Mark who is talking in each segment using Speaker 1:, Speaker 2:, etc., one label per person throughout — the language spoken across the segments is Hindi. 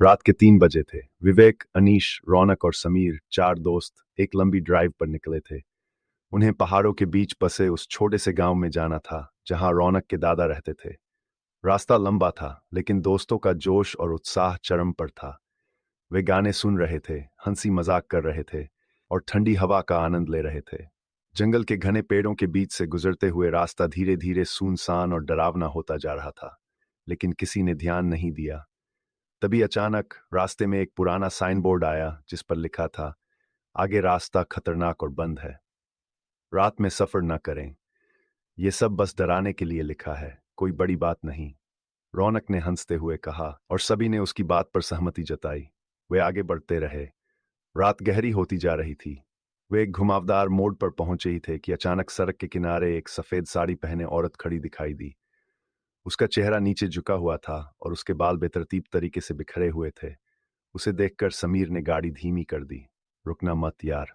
Speaker 1: रात के 3 बजे थे। विवेक, अनीश, रौनक और समीर, 4 दोस्त एक लंबी ड्राइव पर निकले थे। उन्हें पहाड़ों के बीच बसे उस छोटे से गांव में जाना था जहां रौनक के दादा रहते थे। रास्ता लंबा था, लेकिन दोस्तों का जोश और उत्साह चरम पर था। वे गाने सुन रहे थे, हंसी मजाक कर रहे थे और ठंडी हवा का आनंद ले रहे थे। जंगल के घने पेड़ों के बीच से गुजरते हुए रास्ता धीरे धीरे सुनसान और डरावना होता जा रहा था, लेकिन किसी ने ध्यान नहीं दिया। तभी अचानक रास्ते में एक पुराना साइन बोर्ड आया जिस पर लिखा था, आगे रास्ता खतरनाक और बंद है, रात में सफर न करें। ये सब बस डराने के लिए लिखा है, कोई बड़ी बात नहीं, रौनक ने हंसते हुए कहा और सभी ने उसकी बात पर सहमति जताई। वे आगे बढ़ते रहे। रात गहरी होती जा रही थी। वे एक घुमावदार मोड़ पर पहुंचे ही थे कि अचानक सड़क के किनारे एक सफेद साड़ी पहने औरत खड़ी दिखाई दी। उसका चेहरा नीचे झुका हुआ था और उसके बाल बेतरतीब तरीके से बिखरे हुए थे। उसे देखकर समीर ने गाड़ी धीमी कर दी। रुकना मत यार,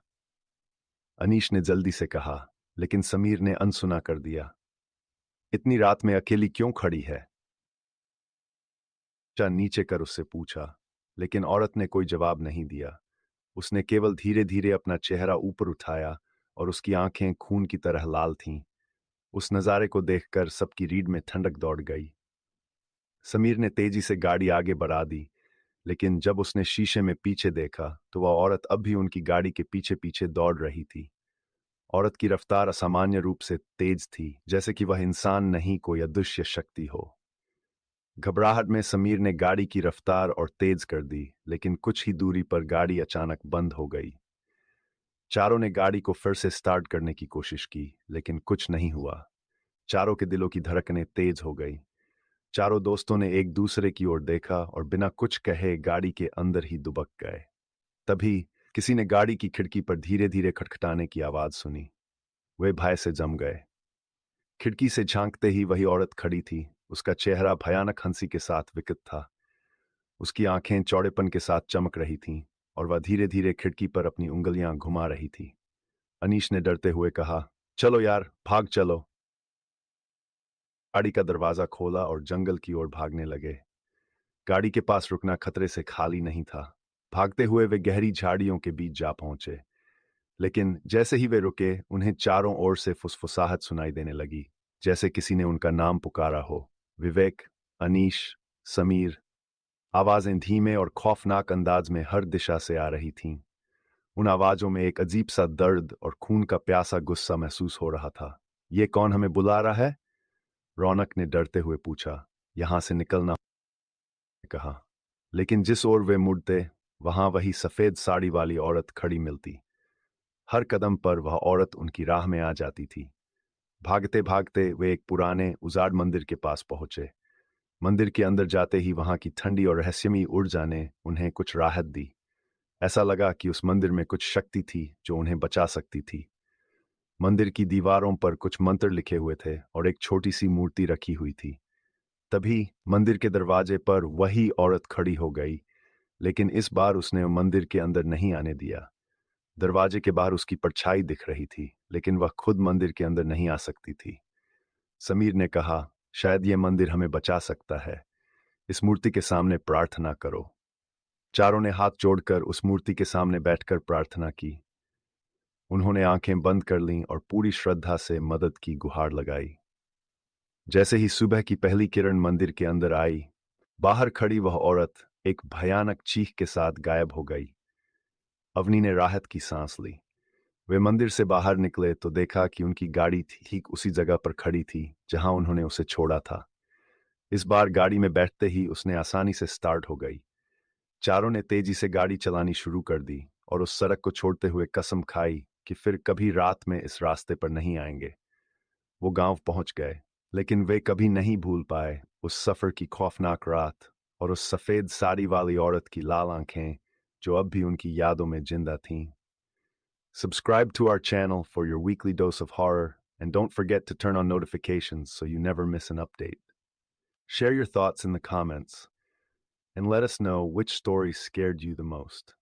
Speaker 1: अनीश ने जल्दी से कहा, लेकिन समीर ने अनसुना कर दिया। इतनी रात में अकेली क्यों खड़ी है? चा नीचे कर उससे पूछा, लेकिन औरत ने कोई जवाब नहीं दिया। उसने केवल धीरे धीरे अपना चेहरा ऊपर उठाया और उसकी आंखें खून की तरह लाल थीं। उस नज़ारे को देखकर सबकी रीढ़ में ठंडक दौड़ गई। समीर ने तेजी से गाड़ी आगे बढ़ा दी, लेकिन जब उसने शीशे में पीछे देखा तो वह औरत अब भी उनकी गाड़ी के पीछे पीछे दौड़ रही थी। औरत की रफ्तार असामान्य रूप से तेज थी, जैसे कि वह इंसान नहीं कोई अदृश्य शक्ति हो। घबराहट में समीर ने गाड़ी की रफ्तार और तेज कर दी, लेकिन कुछ ही दूरी पर गाड़ी अचानक बंद हो गई। चारों ने गाड़ी को फिर से स्टार्ट करने की कोशिश की, लेकिन कुछ नहीं हुआ। चारों के दिलों की धड़कनें तेज हो गई। चारों दोस्तों ने एक दूसरे की ओर देखा और बिना कुछ कहे गाड़ी के अंदर ही दुबक गए। तभी किसी ने गाड़ी की खिड़की पर धीरे धीरे खटखटाने की आवाज सुनी। वे भय से जम गए। खिड़की से झांकते ही वही औरत खड़ी थी। उसका चेहरा भयानक हंसी के साथ विकसित था। उसकी आंखें चौड़ेपन के साथ चमक रही थीं और वह धीरे धीरे खिड़की पर अपनी उंगलियां घुमा रही थी। अनीश ने डरते हुए कहा, चलो यार, भाग चलो। गाड़ी का दरवाजा खोला और जंगल की ओर भागने लगे। गाड़ी के पास रुकना खतरे से खाली नहीं था। भागते हुए वे गहरी झाड़ियों के बीच जा पहुंचे, लेकिन जैसे ही वे रुके उन्हें चारों ओर से फुसफुसाहट सुनाई देने लगी, जैसे किसी ने उनका नाम पुकारा हो। विवेक, अनीश, समीर। आवाजें धीमे और खौफनाक अंदाज में हर दिशा से आ रही थीं। उन आवाजों में एक अजीब सा दर्द और खून का प्यासा गुस्सा महसूस हो रहा था। ये कौन हमें बुला रहा है? रौनक ने डरते हुए पूछा। यहां से निकलना, कहा। लेकिन जिस ओर वे मुड़ते, वहां वही सफेद साड़ी वाली औरत खड़ी मिलती। हर कदम पर वह औरत उनकी राह में आ जाती थी। भागते भागते वे एक पुराने उजाड़ मंदिर के पास पहुंचे। मंदिर के अंदर जाते ही वहां की ठंडी और रहस्यमयी ऊर्जा ने उन्हें कुछ राहत दी। ऐसा लगा कि उस मंदिर में कुछ शक्ति थी जो उन्हें बचा सकती थी। मंदिर की दीवारों पर कुछ मंत्र लिखे हुए थे और एक छोटी सी मूर्ति रखी हुई थी। तभी मंदिर के दरवाजे पर वही औरत खड़ी हो गई, लेकिन इस बार उसने मंदिर के अंदर नहीं आने दिया। दरवाजे के बाहर उसकी परछाई दिख रही थी, लेकिन वह खुद मंदिर के अंदर नहीं आ सकती थी। समीर ने कहा, शायद यह मंदिर हमें बचा सकता है। इस मूर्ति के सामने प्रार्थना करो। चारों ने हाथ जोड़कर उस मूर्ति के सामने बैठकर प्रार्थना की। उन्होंने आंखें बंद कर लीं और पूरी श्रद्धा से मदद की गुहार लगाई। जैसे ही सुबह की पहली किरण मंदिर के अंदर आई, बाहर खड़ी वह औरत एक भयानक चीख के साथ गायब हो गई। अवनी ने राहत की सांस ली। वे मंदिर से बाहर निकले तो देखा कि उनकी गाड़ी ठीक उसी जगह पर खड़ी थी जहां उन्होंने उसे छोड़ा था। इस बार गाड़ी में बैठते ही उसने आसानी से स्टार्ट हो गई। चारों ने तेजी से गाड़ी चलानी शुरू कर दी और उस सड़क को छोड़ते हुए कसम खाई कि फिर कभी रात में इस रास्ते पर नहीं आएंगे। वो गांव पहुंच गए, लेकिन वे कभी नहीं भूल पाए उस सफर की खौफनाक रात और उस सफेद साड़ी वाली औरत की लाल आंखें जो अब भी उनकी यादों में जिंदा थीं। Subscribe to our channel for your weekly dose of horror, and don't forget to turn on notifications so you never miss an update. Share your thoughts in the comments and let us know which story scared you the most.